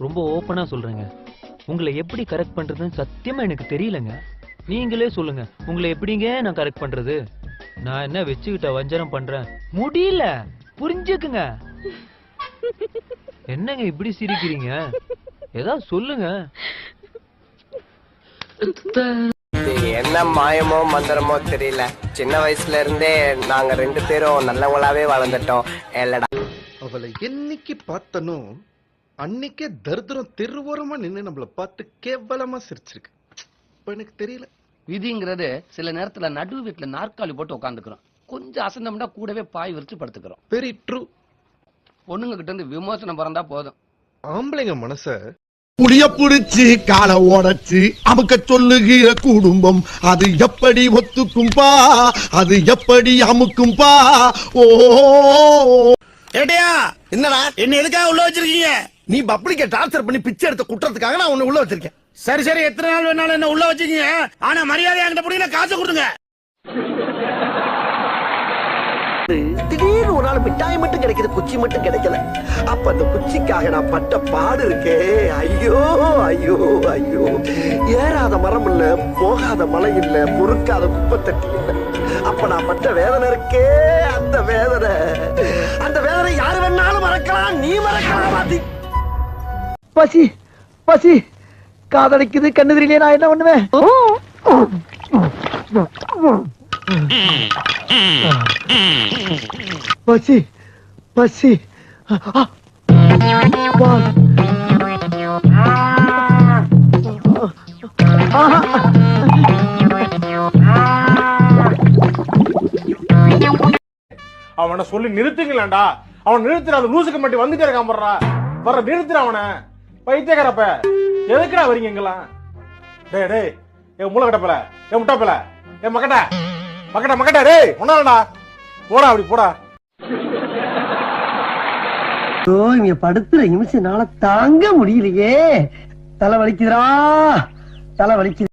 ரொம்ப ஓப்பனா சொல்றேங்க. உங்களை எப்படி கரெக்ட் பண்றதுன்னு சத்தியமா எனக்கு தெரியலங்க. நீங்களே சொல்லுங்க, உங்களை எப்படிங்க நான் கரெக்ட் பண்றது? நான் என்ன வச்சுக்கிட்ட வஞ்சனம் பண்றேன்? முடியல, புரிஞ்சுக்குங்க. என்னங்க இப்படி சிரிக்கிறீங்க? ஏதாவது சொல்லுங்க. என்ன மாயமோ மந்திரமோ தெரியல, சின்ன வயசுல இருந்தே நாங்க 2 பேரும் நல்லவங்களாவே வளர்ந்துட்டோம். இல்லடா, அவளை என்னைக்கு பார்த்தனோ அன்னைக்கே தரித்திரம் தெருவோரமா நின்று நம்மள பார்த்து கேவலமா சிரிச்சிருக்கு. இப்ப எனக்கு தெரியல. விதிங்கிறது சில நேரத்துல நடு வீட்டுல நாற்காலி போட்டு உட்காந்துக்கிறோம். கொஞ்சம் அசந்தம்னா கூடவே பாய் விரிச்சு படுத்துக்கிறோம். Very true. பொண்ணுங்க கிட்ட இருந்து விமோசனம் பிறந்தா போதும். ஆம்பளைங்க மனச புளிய புடிச்சு கால ஓடச்சு அமுக்க சொல்லுகிற குடும்பம் அது எப்படி ஒத்துக்கும்பா, அது எப்படி அமுக்கும்பா. ஓ ஏடியா, என்னடா என்ன எதுக்காக உள்ள வச்சிருக்கீங்க? நீ பப்ளிக்க டார்ச்சர் பண்ணி பிச்சை எடுத்த குற்றத்துக்காக நான் உன்னை உள்ள வச்சிருக்கேன். சரி சரி, எத்தனை நாள் வேணாலும் என்ன உள்ள வச்சுக்கீங்க. ஆனா மரியாதை என்கிட்ட புடிக்கல, காசு கொடுங்க. திடீர்னு ஒரு நாள் மிட்டாய் மட்டும் கிடைக்குது, குச்சி மட்டும் கிடைக்கல. அப்ப அந்த குச்சிக்காக நான் பட்ட பாடு இருக்கே, ஐயோ ஐயோ ஐயோ. ஏறாத மரம் இல்ல, போகாத மலை இல்ல, பொறுக்காத குப்பை தட்டி இல்ல. அப்ப நான் பட்ட வேதனை இருக்கே, அந்த வேதனை யாரு வேணாலும் மறக்கலாம், நீ மறக்கலாம். பசி பசி காதலிக்குது, கண்ணு தெரியலையே, நான் என்ன பண்ணுவேன்? பசி பசி அவனை சொல்லி நிறுத்துங்களேன்டா. அவன் நிறுத்துற, அந்த லூசுக்கு மட்டும் வந்துட்டே இருக்கான். வர்ற நிறுத்துற அவனை. பைத்தியக்காரப்ப எதுக்குடா வரீங்க எங்கெல்லாம்? டேய் டேய், என் மூளை கட்டப்பல, என் முட்டாப்பல, என் மக்கட்ட மக்கட்ட மக்கட்ட, டேய் ஒன்னாலடா, போடா அப்படி போடா. இங்க படுத்துற நிமிஷம்னால தாங்க முடியலையே. தலை வலிக்குதுடா, தலை வலிக்குது.